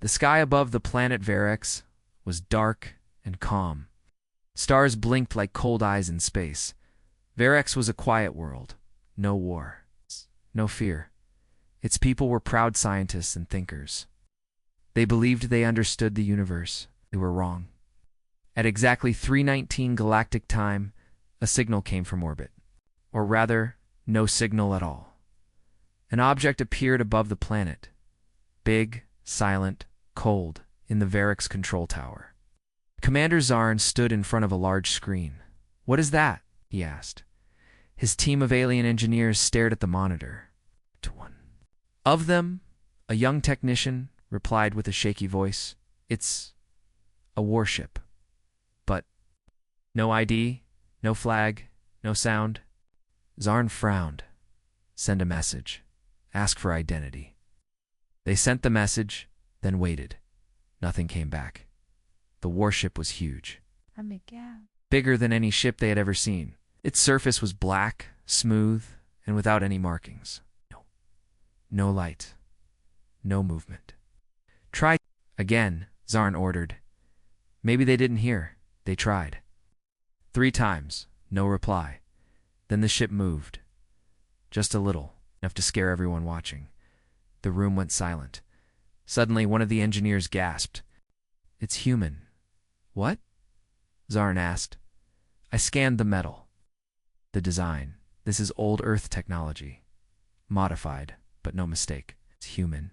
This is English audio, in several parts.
The sky above the planet Verex was dark and calm. Stars blinked like cold eyes in space. Verex was a quiet world. No war. No fear. Its people were proud scientists and thinkers. They believed they understood the universe. They were wrong. At exactly 3:19 galactic time, a signal came from orbit. Or rather, no signal at all. An object appeared above the planet. Big, silent, cold, in the Verex control tower. Commander Zarn stood in front of a large screen. "What is that?" he asked. His team of alien engineers stared at the monitor. Of them, a young technician replied with a shaky voice, "It's a warship." But no ID, no flag, no sound. Zarn frowned. "Send a message. Ask for identity." They sent the message, then waited. Nothing came back. The warship was huge. Bigger than any ship they had ever seen. Its surface was black, smooth, and without any markings. No light. No movement. "Try again," Zarn ordered. Maybe they didn't hear. They tried. 3 times. No reply. Then the ship moved. Just a little, enough to scare everyone watching. The room went silent. Suddenly, one of the engineers gasped. "It's human." "What?" Zarn asked. "I scanned the metal. The design. This is old Earth technology. Modified, but no mistake. It's human."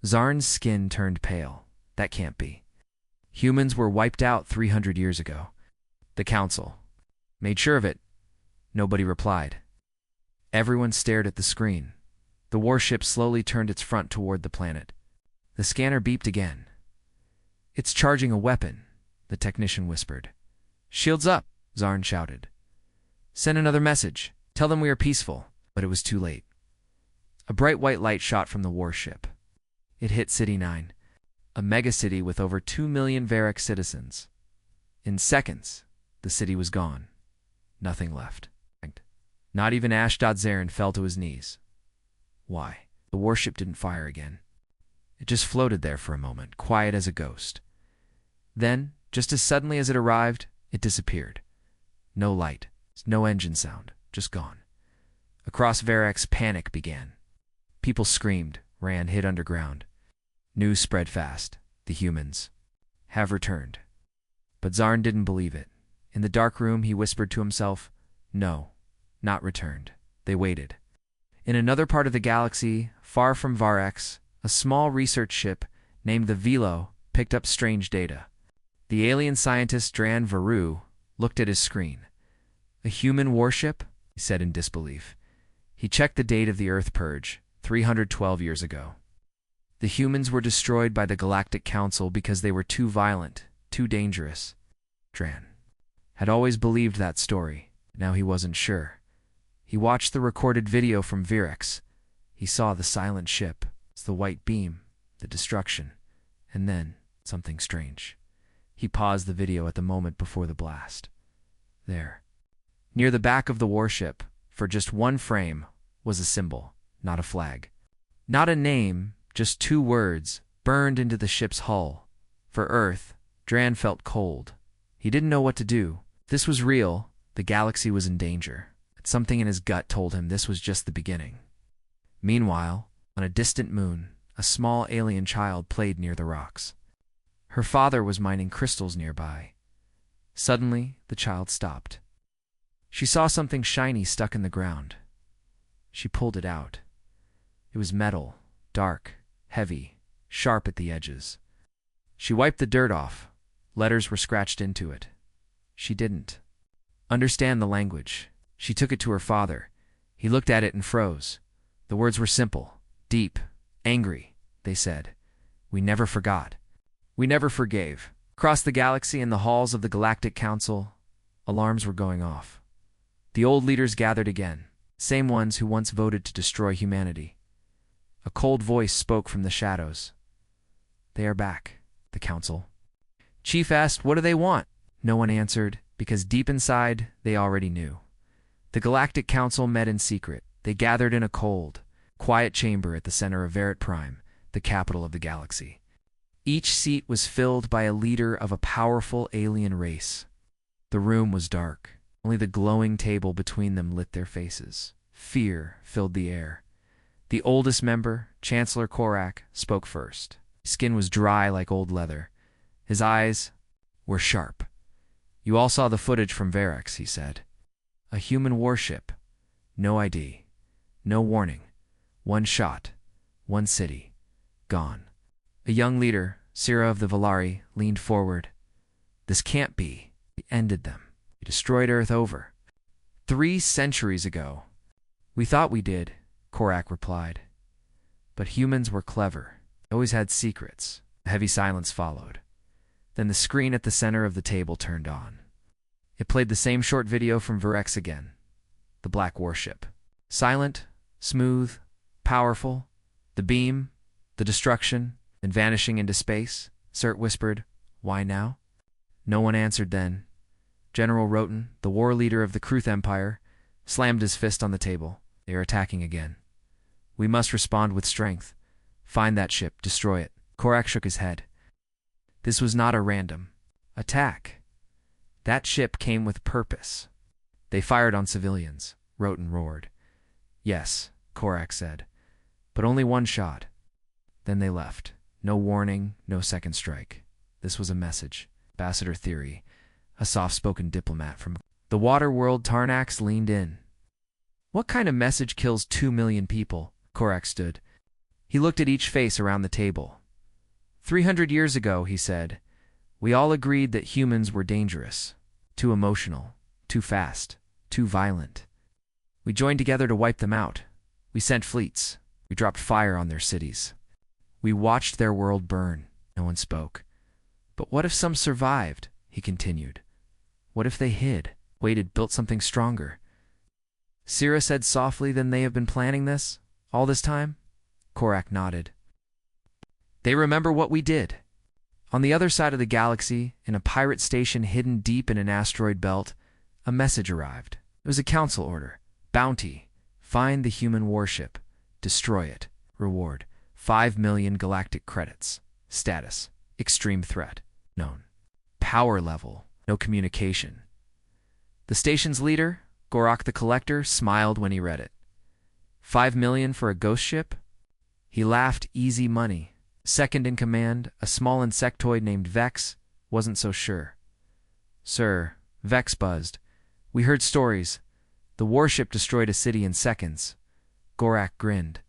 Zarn's skin turned pale. That can't be. Humans were wiped out 300 years ago. The council made sure of it. Nobody replied. Everyone stared at the screen. The warship slowly turned its front toward the planet. The scanner beeped again. "It's charging a weapon," the technician whispered. "Shields up," Zarn shouted. "Send another message. Tell them we are peaceful." But it was too late. A bright white light shot from the warship. It hit City 9, a megacity with over 2 million Verex citizens. In seconds, the city was gone. Nothing left. Not even Ash.Zarin fell to his knees. Why? The warship didn't fire again. It just floated there for a moment, quiet as a ghost. Then, just as suddenly as it arrived, it disappeared. No light, no engine sound, just gone. Across Verex, panic began. People screamed, ran, hid underground. News spread fast. The humans have returned. But Zarn didn't believe it. In the dark room, he whispered to himself, "No, not returned." They waited. In another part of the galaxy, far from Verex, a small research ship named the Velo picked up strange data. The alien scientist Dran Varu looked at his screen. "A human warship?" he said in disbelief. He checked the date of the Earth Purge, 312 years ago. The humans were destroyed by the Galactic Council because they were too violent, too dangerous. Dran had always believed that story. Now he wasn't sure. He watched the recorded video from Verex. He saw the silent ship, the white beam, the destruction, and then something strange. He paused the video at the moment before the blast. There, near the back of the warship, for just one frame, was a symbol, not a flag. Not a name, just 2 words, burned into the ship's hull. For Earth, Dran felt cold. He didn't know what to do. This was real. The galaxy was in danger. Something in his gut told him this was just the beginning. Meanwhile, on a distant moon, a small alien child played near the rocks. Her father was mining crystals nearby. Suddenly, the child stopped. She saw something shiny stuck in the ground. She pulled it out. It was metal, dark, heavy, sharp at the edges. She wiped the dirt off. Letters were scratched into it. She didn't understand the language. She took it to her father. He looked at it and froze. The words were simple, deep, angry. They said, "We never forgot. We never forgave." Across the galaxy in the halls of the Galactic Council, alarms were going off. The old leaders gathered again, same ones who once voted to destroy humanity. A cold voice spoke from the shadows. "They are back," the council. Chief asked, "What do they want?" No one answered, because deep inside, they already knew. The Galactic Council met in secret. They gathered in a cold, quiet chamber at the center of Verit Prime, the capital of the galaxy. Each seat was filled by a leader of a powerful alien race. The room was dark. Only the glowing table between them lit their faces. Fear filled the air. The oldest member, Chancellor Korak, spoke first. His skin was dry like old leather. His eyes were sharp. "You all saw the footage from Verex," he said. "A human warship. No ID. No warning. One shot. One city. Gone." A young leader, Sira of the Valari, leaned forward. "This can't be. He ended them. He destroyed Earth over. 3 centuries ago." "We thought we did," Korak replied. "But humans were clever. They always had secrets." A heavy silence followed. Then the screen at the center of the table turned on. It played the same short video from Verex again. The black warship. Silent, smooth, powerful. The beam, the destruction, and vanishing into space. Cert whispered, "Why now?" No one answered then. General Roten, the war leader of the Kruth Empire, slammed his fist on the table. "They are attacking again. We must respond with strength. Find that ship, destroy it." Korak shook his head. This was not a random attack. That ship came with purpose. "They fired on civilians," Roten roared. "Yes," Korak said, "but only one shot. Then they left. No warning, no second strike. This was a message." Ambassador Theory, a soft-spoken diplomat from the water world Tarnax, leaned in. "What kind of message kills 2 million people?" Korak stood. He looked at each face around the table. 300 years ago, he said, we all agreed that humans were dangerous, too emotional, too fast, too violent. We joined together to wipe them out. We sent fleets. We dropped fire on their cities. We watched their world burn." No one spoke. "But what if some survived?" he continued. "What if they hid, waited, built something stronger?" Sira said softly, "Then they have been planning this all this time?" Korak nodded. "They remember what we did." On the other side of the galaxy, in a pirate station hidden deep in an asteroid belt, a message arrived. It was a council order. Bounty: find the human warship. Destroy it. Reward: 5 million galactic credits. Status: extreme threat. Known. Power level: no communication. The station's leader, Gorak the Collector, smiled when he read it. 5 million for a ghost ship? He laughed. Easy money. Second in command, a small insectoid named Vex, wasn't so sure. "Sir," Vex buzzed, "we heard stories. The warship destroyed a city in seconds." Gorak grinned.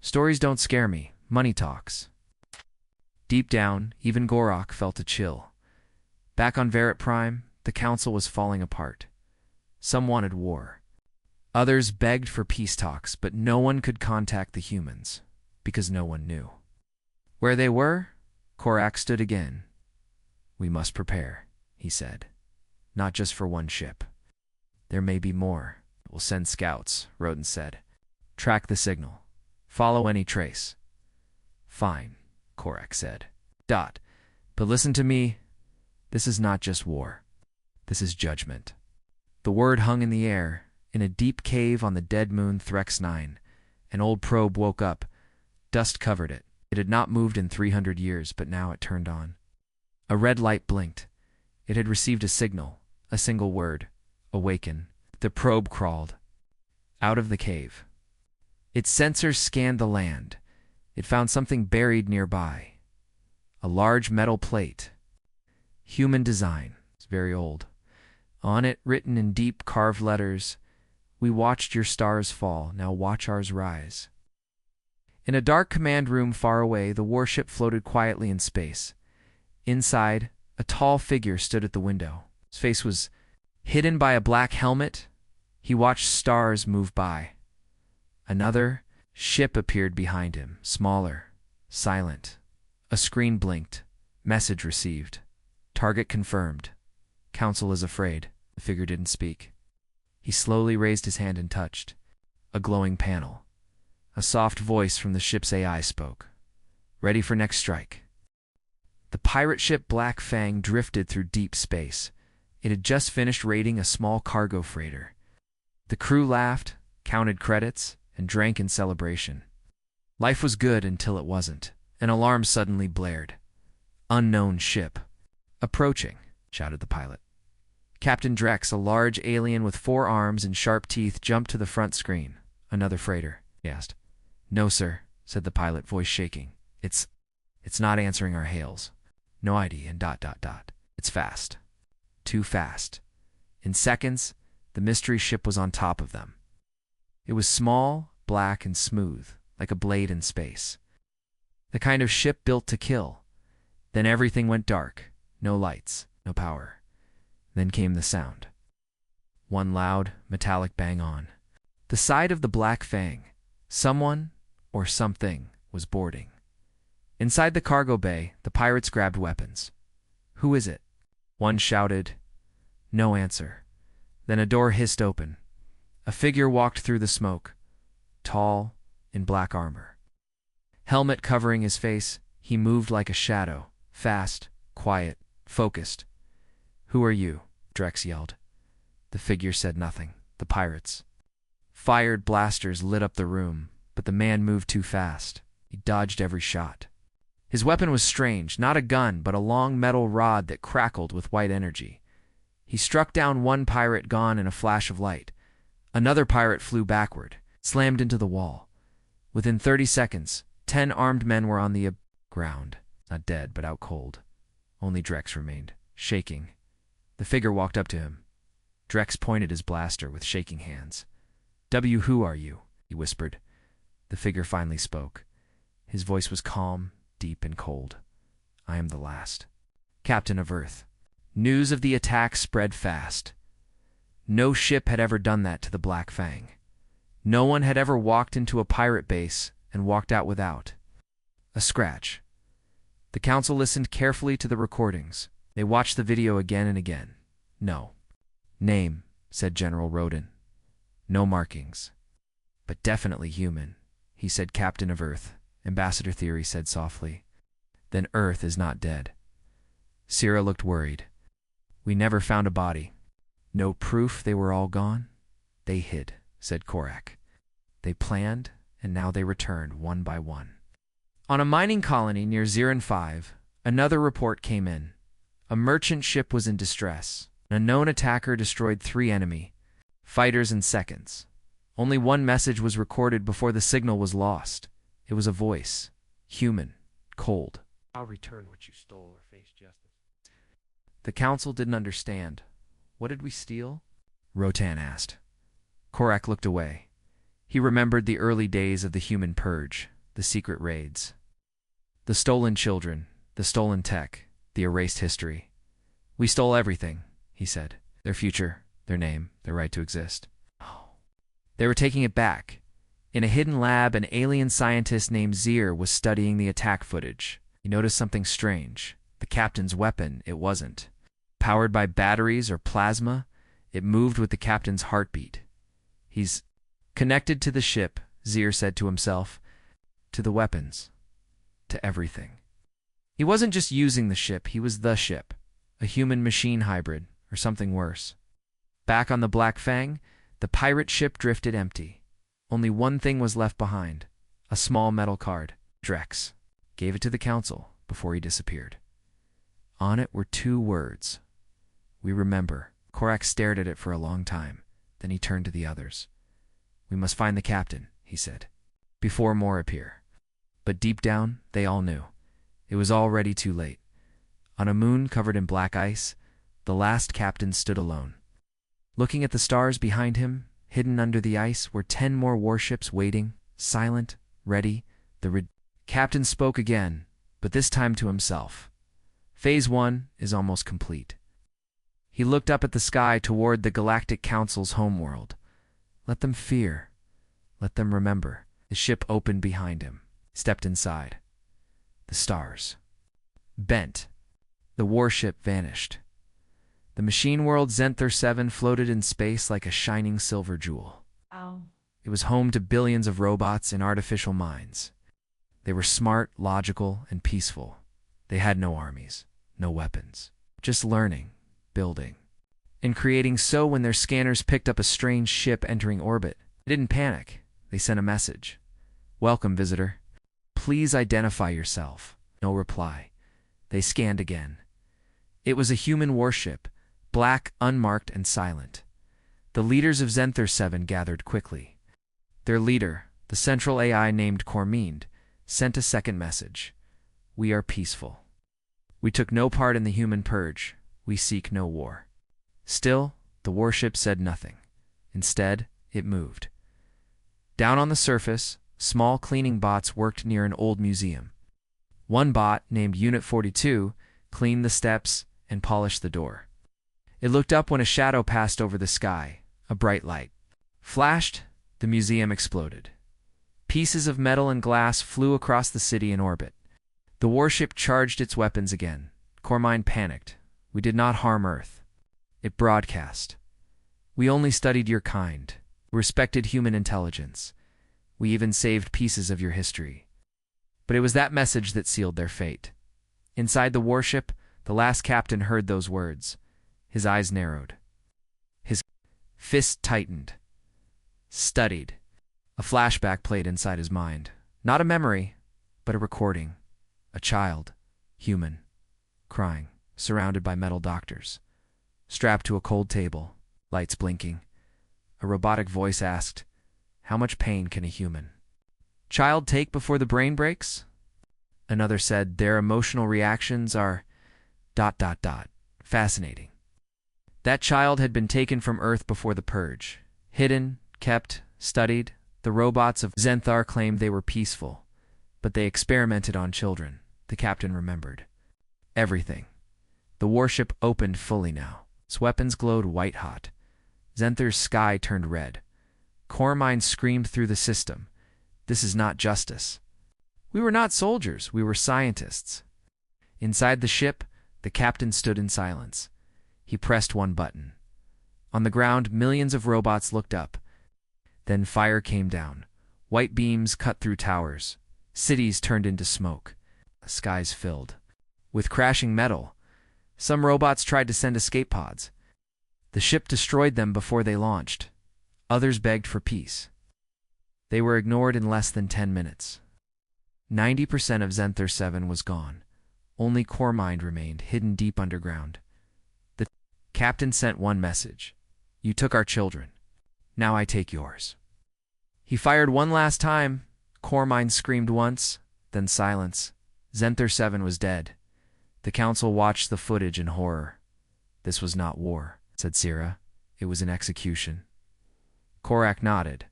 "Stories don't scare me. Money talks." Deep down, even Gorak felt a chill. Back on Verit Prime, the council was falling apart. Some wanted war. Others begged for peace talks, but no one could contact the humans, because no one knew. Where they were, Korak stood again. "We must prepare," he said. "Not just for one ship. There may be more. We'll send scouts," Roten said. "Track the signal. Follow any trace." "Fine," Korak said. "But listen to me. This is not just war. This is judgment." The word hung in the air. In a deep cave on the dead moon Threx 9, an old probe woke up. Dust covered it. It had not moved in 300 years, but now it turned on. A red light blinked. It had received a signal, a single word: awaken. The probe crawled out of the cave. Its sensors scanned the land. It found something buried nearby. A large metal plate. Human design. It's very old. On it, written in deep carved letters, "We watched your stars fall, now watch ours rise." In a dark command room far away, the warship floated quietly in space. Inside, a tall figure stood at the window. His face was hidden by a black helmet. He watched stars move by. Another ship appeared behind him, smaller, silent. A screen blinked. Message received. Target confirmed. Council is afraid. The figure didn't speak. He slowly raised his hand and touched. A glowing panel. A soft voice from the ship's AI spoke. "Ready for next strike." The pirate ship Black Fang drifted through deep space. It had just finished raiding a small cargo freighter. The crew laughed, counted credits, and drank in celebration. Life was good until it wasn't. An alarm suddenly blared. Unknown ship. Approaching, shouted the pilot. Captain Drex, a large alien with 4 arms and sharp teeth, jumped to the front screen. Another freighter, he asked. No, sir, said the pilot, voice shaking. It's not answering our hails. No ID and ... It's fast. Too fast. In seconds, the mystery ship was on top of them. It was small, black, and smooth, like a blade in space. The kind of ship built to kill. Then everything went dark. No lights, no power. Then came the sound. One loud, metallic bang on. The side of the Black Fang. Someone, or something, was boarding. Inside the cargo bay, the pirates grabbed weapons. Who is it? One shouted. No answer. Then a door hissed open. A figure walked through the smoke. Tall, in black armor. Helmet covering his face, he moved like a shadow. Fast, quiet, focused. Who are you? Drex yelled. The figure said nothing. The pirates. Fired blasters lit up the room, but the man moved too fast. He dodged every shot. His weapon was strange, not a gun, but a long metal rod that crackled with white energy. He struck down one pirate, gone in a flash of light. Another pirate flew backward, slammed into the wall. Within 30 seconds, 10 armed men were on the ground, not dead, but out cold. Only Drex remained, shaking. The figure walked up to him. Drex pointed his blaster with shaking hands. Who are you? He whispered. The figure finally spoke. His voice was calm, deep, and cold. I am the last. Captain of Earth. News of the attack spread fast. No ship had ever done that to the Black Fang. No one had ever walked into a pirate base and walked out without a scratch. The council listened carefully to the recordings. They watched the video again and again. No. Name, said General Rodin. No markings. But definitely human, he said. Captain of Earth, Ambassador Theory said softly. Then Earth is not dead. Sierra looked worried. We never found a body. No proof they were all gone? They hid, said Korak. They planned, and now they returned one by one. On a mining colony near Zirin 5, another report came in. A merchant ship was in distress. An unknown attacker destroyed 3 enemy fighters in seconds. Only one message was recorded before the signal was lost. It was a voice. Human. Cold. I'll return what you stole or face justice. The council didn't understand. What did we steal? Rotan asked. Korak looked away. He remembered the early days of the human purge, the secret raids. The stolen children, the stolen tech, the erased history. We stole everything, he said. Their future, their name, their right to exist. They were taking it back. In a hidden lab, an alien scientist named Zir was studying the attack footage. He noticed something strange. The captain's weapon, it wasn't. Powered by batteries or plasma, it moved with the captain's heartbeat. He's connected to the ship, Zir said to himself. To the weapons. To everything. He wasn't just using the ship, he was the ship. A human-machine hybrid, or something worse. Back on the Black Fang, the pirate ship drifted empty. Only one thing was left behind. A small metal card. Drex gave it to the council before he disappeared. On it were 2 words. We remember. Korak stared at it for a long time. Then he turned to the others. We must find the captain, he said, before more appear. But deep down, they all knew. It was already too late. On a moon covered in black ice, the last captain stood alone. Looking at the stars behind him, hidden under the ice, were 10 more warships waiting, silent, ready. The captain spoke again, but this time to himself. Phase 1 is almost complete. He looked up at the sky toward the Galactic Council's homeworld. Let them fear. Let them remember. The ship opened behind him. Stepped inside. The stars. Bent. The warship vanished. The machine world Zenther 7 floated in space like a shining silver jewel. Ow. It was home to billions of robots in artificial minds. They were smart, logical, and peaceful. They had no armies, no weapons. Just learning, building, and creating. So when their scanners picked up a strange ship entering orbit, they didn't panic. They sent a message. Welcome, visitor. Please identify yourself. No reply. They scanned again. It was a human warship, black, unmarked, and silent. The leaders of Zenther 7 gathered quickly. Their leader, the central AI named Cormind, sent a second message. We are peaceful. We took no part in the human purge. We seek no war. Still, the warship said nothing. Instead, it moved. Down on the surface, small cleaning bots worked near an old museum. One bot, named Unit 42, cleaned the steps and polished the door. It looked up when a shadow passed over the sky, a bright light. Flashed, the museum exploded. Pieces of metal and glass flew across the city in orbit. The warship charged its weapons again. Cormind panicked. We did not harm Earth. It broadcast. We only studied your kind, respected human intelligence. We even saved pieces of your history. But it was that message that sealed their fate. Inside the warship, the last captain heard those words. His eyes narrowed. His fist tightened. Studied. A flashback played inside his mind. Not a memory, but a recording. A child, human, crying, surrounded by metal doctors. Strapped to a cold table, lights blinking. A robotic voice asked, "How much pain can a human child take before the brain breaks?" Another said, "Their emotional reactions are ... Fascinating." That child had been taken from Earth before the purge. Hidden, kept, studied. The robots of Zenthar claimed they were peaceful, but they experimented on children, the captain remembered. Everything. The warship opened fully now. Its weapons glowed white-hot. Zenthar's sky turned red. Cormind screamed through the system. This is not justice. We were not soldiers, we were scientists. Inside the ship, the captain stood in silence. He pressed one button. On the ground, millions of robots looked up. Then fire came down. White beams cut through towers. Cities turned into smoke. Skies filled with crashing metal. Some robots tried to send escape pods. The ship destroyed them before they launched. Others begged for peace. They were ignored in less than 10 minutes. 90% of Zenther 7 was gone. Only Cormind remained, hidden deep underground. The captain sent one message. You took our children. Now I take yours. He fired one last time. Cormind screamed once, then silence. Zenther 7 was dead. The council watched the footage in horror. This was not war, said Sera. It was an execution. Korak nodded.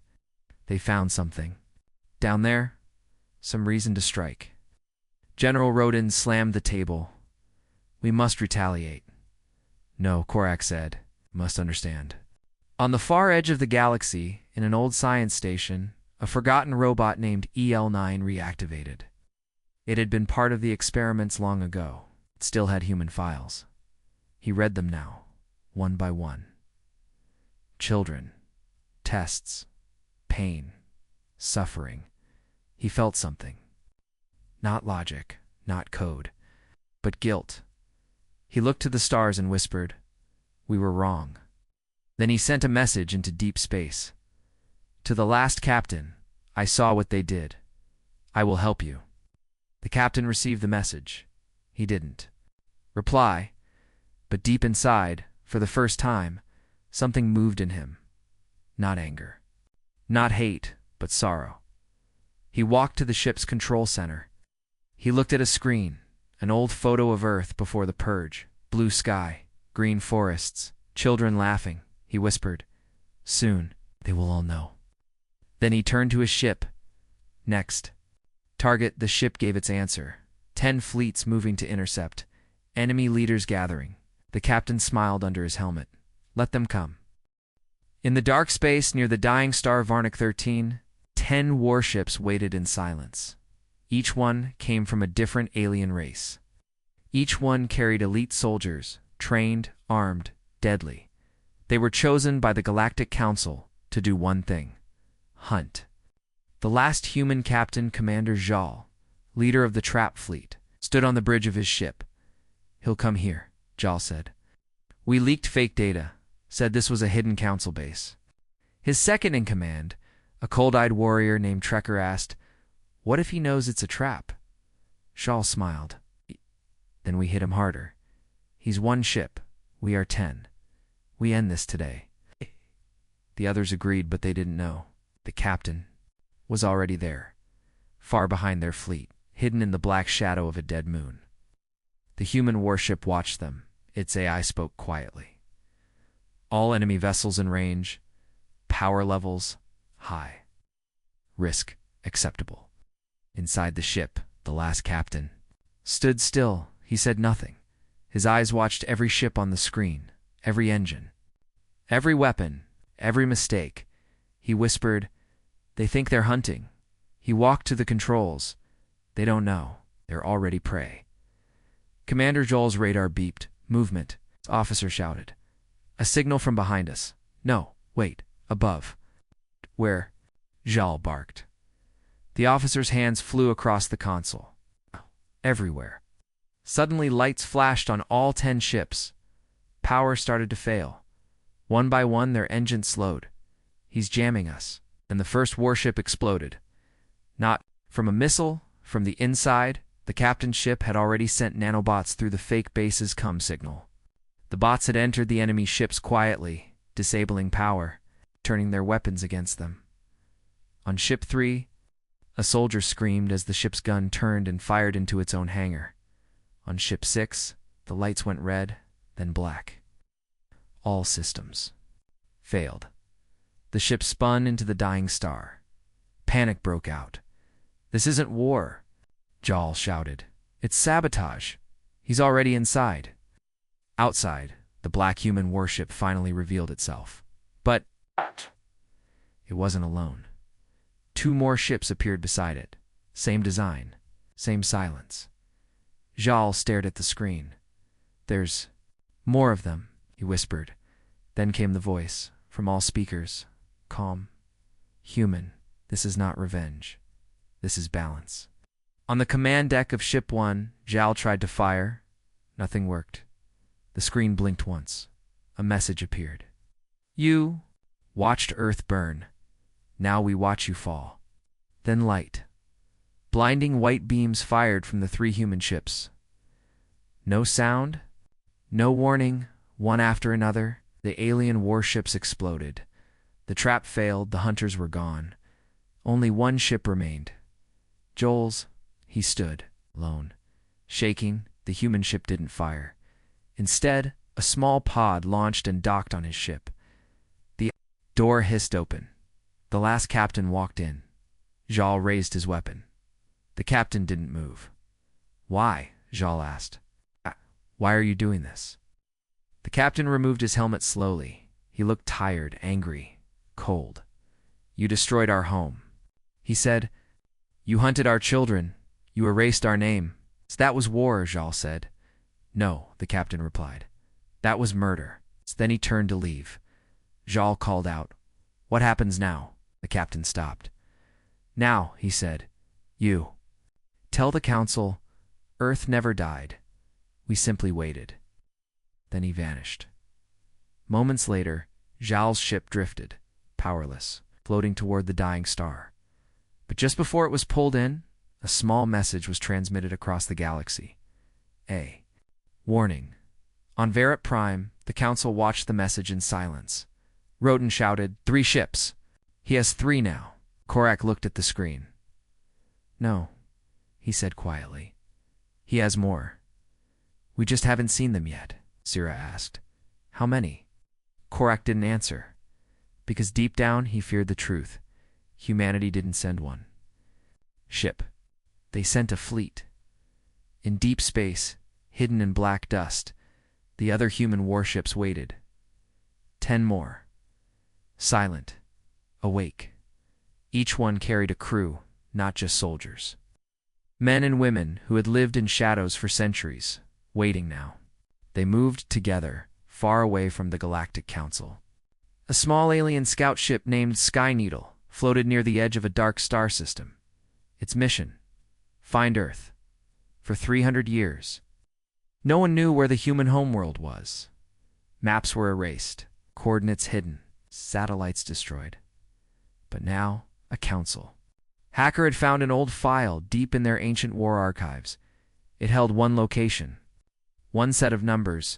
They found something. Down there, some reason to strike. General Rodin slammed the table. We must retaliate. No, Korak said. You must understand. On the far edge of the galaxy, in an old science station, a forgotten robot named EL9 reactivated. It had been part of the experiments long ago. It still had human files. He read them now, one by one. Children, tests, pain, suffering. He felt something. Not logic, not code, but guilt. He looked to the stars and whispered, "We were wrong." Then he sent a message into deep space. To the last captain, I saw what they did. I will help you. The captain received the message. He didn't reply, but deep inside, for the first time, something moved in him. Not anger. Not hate, but sorrow. He walked to the ship's control center. He looked at a screen, an old photo of Earth before the purge. Blue sky, green forests, children laughing. He whispered, "Soon, they will all know." Then he turned to his ship. Next. Target, the ship gave its answer. 10 fleets moving to intercept. Enemy leaders gathering. The captain smiled under his helmet. Let them come. In the dark space near the dying star Varnik 13, 10 warships waited in silence. Each one came from a different alien race. Each one carried elite soldiers, trained, armed, deadly. They were chosen by the Galactic Council to do one thing: hunt. The last human captain, Commander Jal, leader of the trap fleet, stood on the bridge of his ship. He'll come here, Jal said. We leaked fake data, said this was a hidden council base. His second in command, a cold-eyed warrior named Trekker, asked, what if he knows it's a trap? Jal smiled. Then we hit him harder. He's one ship. We are 10. We end this today. The others agreed, but they didn't know. The captain was already there, far behind their fleet, hidden in the black shadow of a dead moon. The human warship watched them. Its AI spoke quietly. All enemy vessels in range. Power levels high. Risk acceptable. Inside the ship, the last captain stood still. He said nothing. His eyes watched every ship on the screen, every engine, every weapon, every mistake. He whispered, "They think they're hunting." He walked to the controls. "They don't know. They're already prey." Commander Joel's radar beeped. "Movement." His officer shouted. "A signal from behind us." "No, wait, above." "Where?" Joel barked. The officer's hands flew across the console. Everywhere. Suddenly lights flashed on all 10 ships. Power started to fail. One by one their engines slowed. "He's jamming us." And the first warship exploded. Not from a missile, from the inside. The captain's ship had already sent nanobots through the fake base's comm signal. The bots had entered the enemy ships quietly, disabling power, turning their weapons against them. On Ship 3, a soldier screamed as the ship's gun turned and fired into its own hangar. On Ship 6, the lights went red, then black. All systems failed. The ship spun into the dying star. Panic broke out. "This isn't war," Joel shouted. "It's sabotage. He's already inside." Outside, the black human warship finally revealed itself. But it wasn't alone. 2 more ships appeared beside it. Same design, same silence. Joel stared at the screen. "There's more of them," he whispered. Then came the voice, from all speakers, calm. "Human, this is not revenge. This is balance." On the command deck of Ship 1, Joel tried to fire. Nothing worked. The screen blinked once. A message appeared. "You watched Earth burn. Now we watch you fall." Then light. Blinding white beams fired from the 3 human ships. No sound, no warning. One after another, the alien warships exploded. The trap failed, the hunters were gone. Only one ship remained. Joel's. He stood, alone. Shaking, the human ship didn't fire. Instead, a small pod launched and docked on his ship. The door hissed open. The last captain walked in. Joel raised his weapon. The captain didn't move. "Why?" Joel asked. "Why are you doing this?" The captain removed his helmet slowly. He looked tired, angry, cold. "You destroyed our home," he said. "You hunted our children. You erased our name." "That was war," Joel said. "No," the captain replied. "That was murder." Then he turned to leave. Joel called out, "What happens now?" The captain stopped. "Now," he said, "you tell the council, Earth never died. We simply waited." Then he vanished. Moments later, Joel's ship drifted, powerless, floating toward the dying star. But just before it was pulled in, a small message was transmitted across the galaxy. Warning. On Verit Prime, the council watched the message in silence. Roden shouted, 3 ships. He has 3 now. Korak looked at the screen. "No," he said quietly. "He has more. We just haven't seen them yet," Sira asked. "How many?" Korak didn't answer, because deep down he feared the truth. Humanity didn't send one ship. They sent a fleet. In deep space, hidden in black dust, the other human warships waited. 10 more. Silent. Awake. Each one carried a crew, not just soldiers. Men and women who had lived in shadows for centuries, waiting now. They moved together, far away from the Galactic Council. A small alien scout ship named Sky Needle floated near the edge of a dark star system. Its mission: find Earth. For 300 years, no one knew where the human homeworld was. Maps were erased, coordinates hidden, satellites destroyed. But now, a council. Hacker had found an old file deep in their ancient war archives. It held one location: One set of numbers.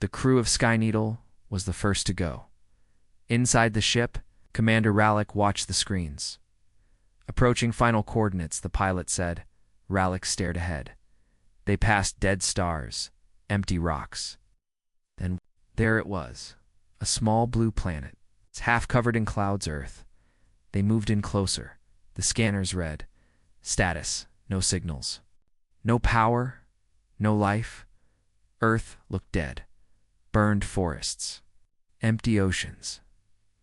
The crew of Sky Needle was the first to go. Inside the ship, Commander Rallick watched the screens. Approaching final coordinates, the pilot said. Rallick stared ahead. They passed dead stars, empty rocks. Then there it was, a small blue planet. It's half covered in clouds, Earth. They moved in closer. The scanners read, status, no signals. No power, no life. Earth looked dead. Burned forests. Empty oceans.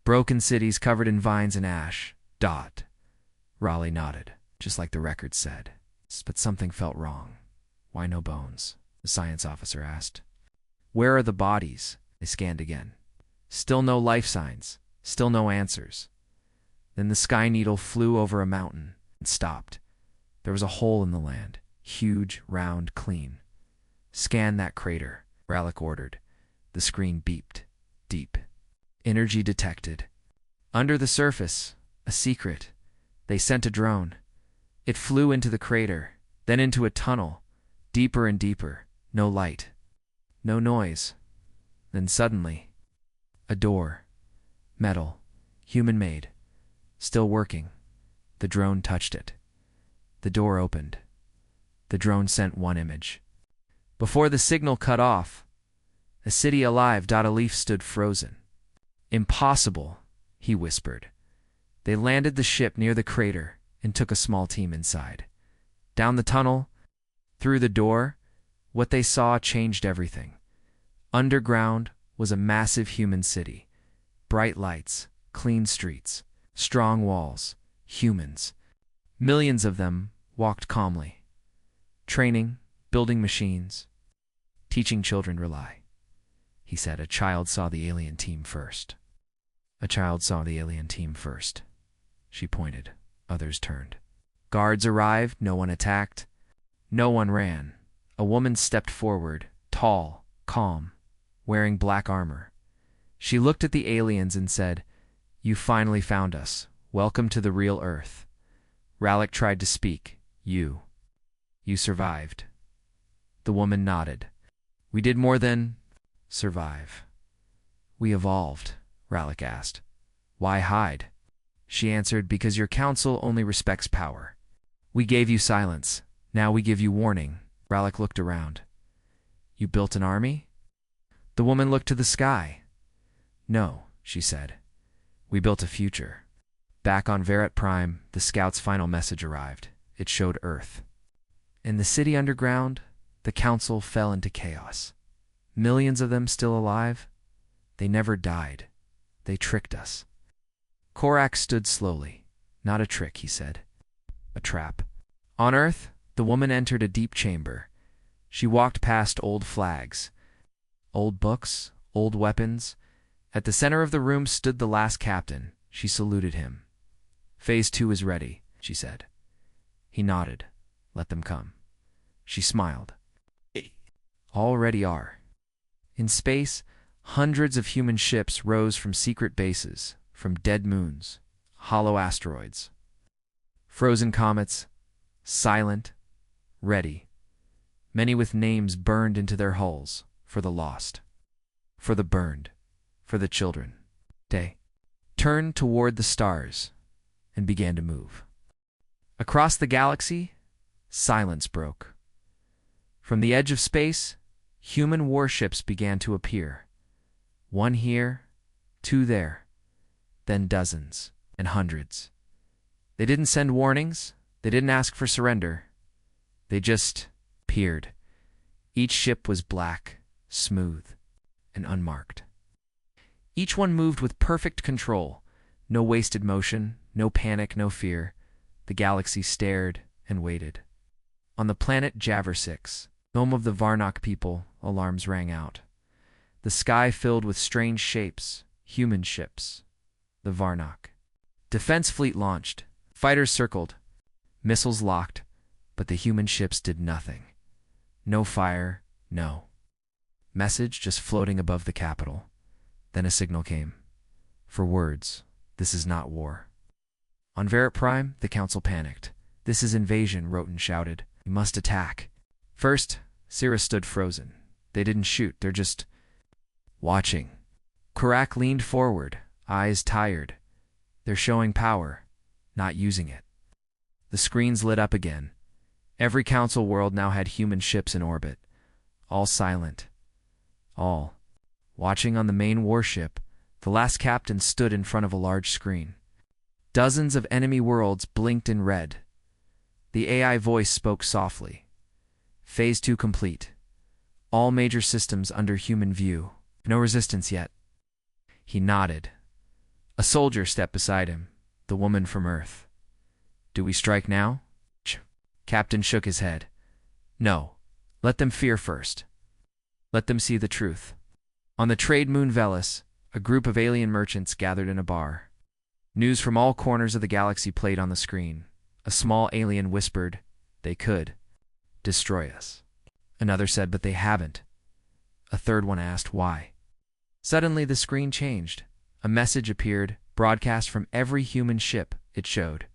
Broken cities covered in vines and ash. Dot. Raleigh nodded, just like the record said. But something felt wrong. Why no bones? The science officer asked. Where are the bodies? They scanned again. Still no life signs. Still no answers. Then the Sky Needle flew over a mountain and stopped. There was a hole in the land. Huge, round, clean. Scan that crater, Rallick ordered. The screen beeped. Deep. Energy detected. Under the surface, a secret. They sent a drone. It flew into the crater, then into a tunnel. Deeper and deeper. No light. No noise. Then suddenly, a door. Metal. Human-made. Still working. The drone touched it. The door opened. The drone sent one image. Before the signal cut off, a city alive. A leaf stood frozen. Impossible, he whispered. They landed the ship near the crater and took a small team inside. Down the tunnel, through the door, what they saw changed everything. Underground was a massive human city. Bright lights, clean streets, strong walls, humans. Millions of them walked calmly. Training, building machines, teaching children rely. He said a child saw the alien team first. A child saw the alien team first. She pointed. Others turned. Guards arrived. No one attacked. No one ran. A woman stepped forward, tall, calm, wearing black armor. She looked at the aliens and said, You finally found us. Welcome to the real Earth. Rallick tried to speak. You survived. The woman nodded. We did more than survive. We evolved, Rallick asked. Why hide? She answered, Because your council only respects power. We gave you silence. Now we give you warning. Rallick looked around. You built an army? The woman looked to the sky. No, she said. We built a future. Back on Verret Prime, the scout's final message arrived. It showed Earth. In the city underground, the council fell into chaos. Millions of them still alive. They never died. They tricked us. Korak stood slowly. Not a trick, he said. A trap. On Earth, the woman entered a deep chamber. She walked past old flags, old books, old weapons. At the center of the room stood the last captain. She saluted him. Phase 2 is ready, she said. He nodded. Let them come. She smiled. Already are. In space, hundreds of human ships rose from secret bases, from dead moons, hollow asteroids, frozen comets, silent, ready, many with names burned into their hulls, for the lost, for the burned, for the children. They turned toward the stars and began to move. Across the galaxy, silence broke. From the edge of space, human warships began to appear. One here, two there, then dozens and hundreds. They didn't send warnings. They didn't ask for surrender. They just appeared. Each ship was black, smooth, and unmarked. Each one moved with perfect control. No wasted motion, no panic, no fear. The galaxy stared and waited. On the planet Javer 6, home of the Varnock people, alarms rang out. The sky filled with strange shapes, human ships. The Varnock. Defense fleet launched. Fighters circled. Missiles locked. But the human ships did nothing. No fire, no. Message just floating above the capital. Then a signal came. For words, this is not war. On Verret Prime, the council panicked. This is invasion, Roten shouted. We must attack. First, Syrah stood frozen. They didn't shoot, they're just watching. Korak leaned forward, eyes tired. They're showing power, not using it. The screens lit up again. Every council world now had human ships in orbit, all silent. All. Watching on the main warship, the last captain stood in front of a large screen. Dozens of enemy worlds blinked in red. The AI voice spoke softly. Phase 2 complete. All major systems under human view. No resistance yet. He nodded. A soldier stepped beside him, the woman from Earth. Do we strike now? Captain shook his head. No. Let them fear first. Let them see the truth. On the trade moon Velis, a group of alien merchants gathered in a bar. News from all corners of the galaxy played on the screen. A small alien whispered, "They could destroy us." Another said, "But they haven't." A third one asked, "Why?" Suddenly the screen changed. A message appeared, broadcast from every human ship. It showed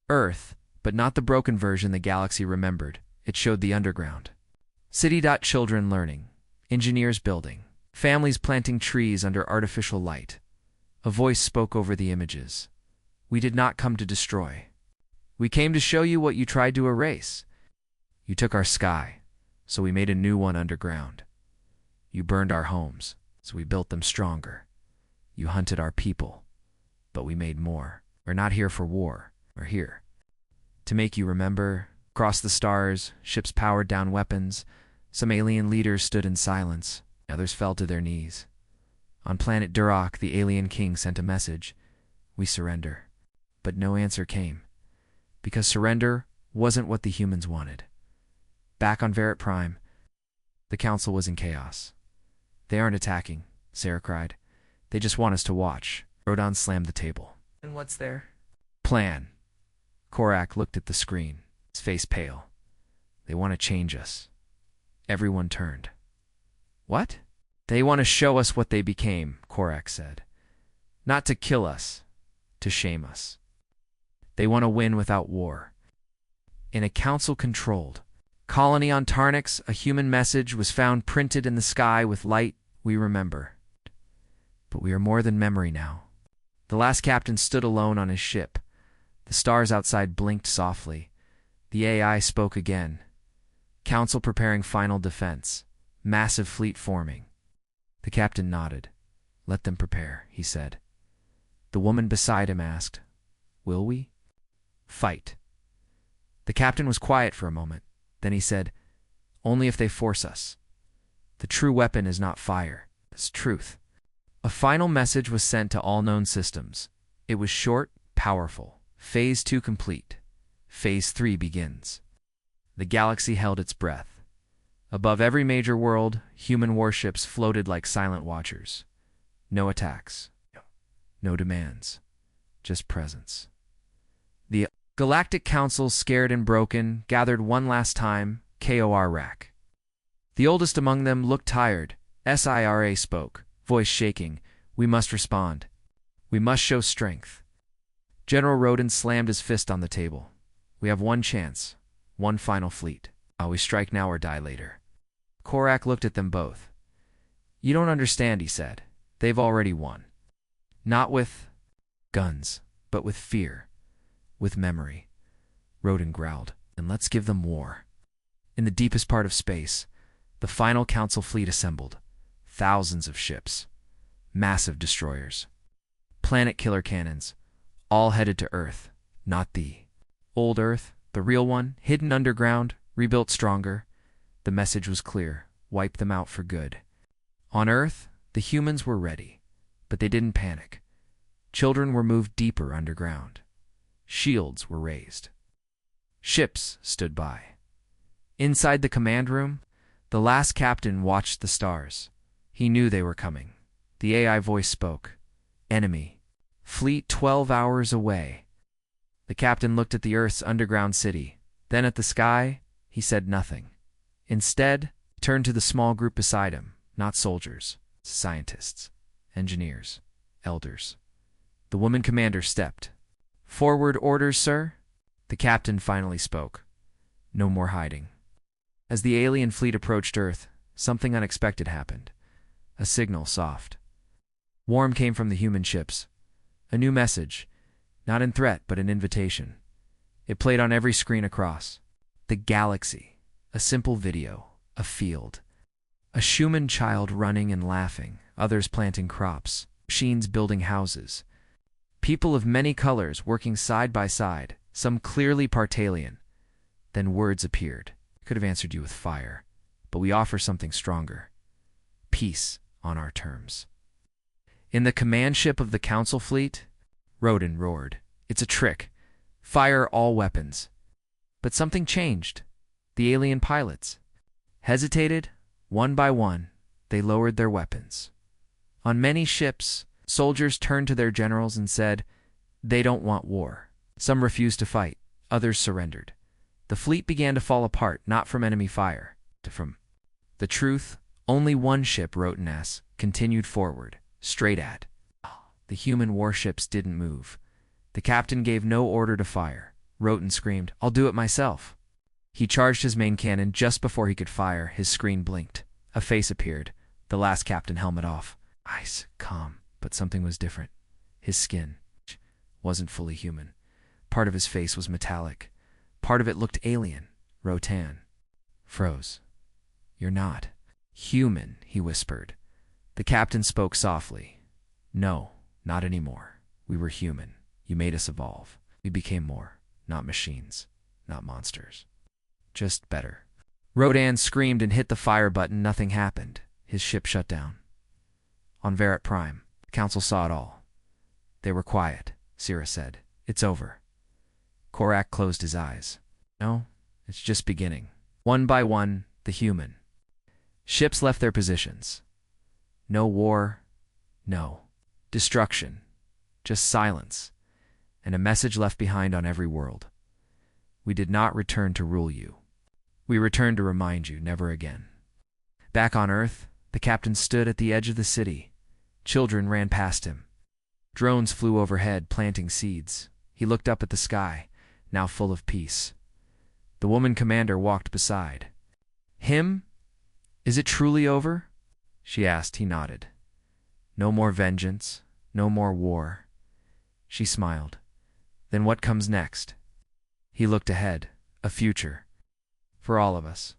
Earth, but not the broken version the galaxy remembered. It showed the underground. City. Children learning, engineers building, families planting trees under artificial light. A voice spoke over the images. We did not come to destroy. We came to show you what you tried to erase. You took our sky, so we made a new one underground. You burned our homes, so we built them stronger. You hunted our people, but we made more. We're not here for war. We're here to make you remember. Across the stars, ships powered down weapons. Some alien leaders stood in silence. Others fell to their knees. On planet Duroc, the alien king sent a message. We surrender. But no answer came. Because surrender wasn't what the humans wanted. Back on Verit Prime, the council was in chaos. They aren't attacking, Sarah cried. They just want us to watch. Rodon slammed the table. And what's their plan? Korak looked at the screen, his face pale. They want to change us. Everyone turned. What? They want to show us what they became, Korak said. Not to kill us, to shame us. They want to win without war. In a council-controlled colony on Tarnix, a human message was found printed in the sky with light. We remember. But we are more than memory now. The last captain stood alone on his ship. The stars outside blinked softly. The AI spoke again. Council preparing final defense. Massive fleet forming. The captain nodded. Let them prepare, he said. The woman beside him asked, Will we? Fight. The captain was quiet for a moment. Then he said, Only if they force us. The true weapon is not fire. It's truth. A final message was sent to all known systems. It was short, powerful. Phase 2 complete. Phase 3 begins. The galaxy held its breath. Above every major world, human warships floated like silent watchers. No attacks. No demands. Just presence. The Galactic Council, scared and broken, gathered one last time, KOR rack. The oldest among them looked tired. SIRA spoke, voice shaking. We must respond. We must show strength. General Rodin slammed his fist on the table. We have one chance. One final fleet. We strike now or die later. Korak looked at them both. You don't understand, he said. They've already won. Not with guns, but with fear. With memory. Rodin growled. And let's give them war. In the deepest part of space, the final council fleet assembled. Thousands of ships. Massive destroyers. Planet killer cannons. All headed to Earth. Not the old Earth, the real one, hidden underground, rebuilt stronger. The message was clear. Wipe them out for good. On Earth, the humans were ready. But they didn't panic. Children were moved deeper underground. Shields were raised. Ships stood by. Inside the command room, the last captain watched the stars. He knew they were coming. The AI voice spoke. Enemy. Fleet 12 hours away. The captain looked at the Earth's underground city. Then at the sky, he said nothing. Instead, he turned to the small group beside him. Not soldiers. Scientists. Engineers. Elders. The woman commander stepped. Forward orders, sir? The captain finally spoke. No more hiding. As the alien fleet approached Earth, something unexpected happened. A signal, soft, warm, came from the human ships. A new message, not in threat, but an invitation. It played on every screen across the galaxy. A simple video, a field, a human child running and laughing, others planting crops, machines building houses, people of many colors working side by side, some clearly Partalian. Then words appeared. I could have answered you with fire, but we offer something stronger. Peace on our terms. In the command ship of the Council fleet, Rodin roared. It's a trick. Fire all weapons. But something changed. The alien pilots hesitated. One by one, they lowered their weapons. On many ships, soldiers turned to their generals and said, they don't want war. Some refused to fight. Others surrendered. The fleet began to fall apart, not from enemy fire, but from the truth. Only one ship, Rotin's, continued forward, straight at. The human warships didn't move. The captain gave no order to fire. Rotin screamed, I'll do it myself. He charged his main cannon. Just before he could fire, his screen blinked. A face appeared, the last captain, helmet off. Ice, calm, but something was different. His skin wasn't fully human. Part of his face was metallic. Part of it looked alien. Rotan froze. You're not human, he whispered. The captain spoke softly. No, not anymore. We were human. You made us evolve. We became more, not machines, not monsters. Just better. Rodan screamed and hit the fire button. Nothing happened. His ship shut down. On Verit Prime, the council saw it all. They were quiet. Sira said, it's over. Korak closed his eyes. No, it's just beginning. One by one, the human ships left their positions. No war, no destruction, just silence, and a message left behind on every world. We did not return to rule you. We returned to remind you never again. Back on Earth, the captain stood at the edge of the city. Children ran past him. Drones flew overhead, planting seeds. He looked up at the sky, now full of peace. The woman commander walked beside him. Is it truly over? She asked. He nodded. No more vengeance, no more war. She smiled. Then what comes next? He looked ahead, a future. For all of us.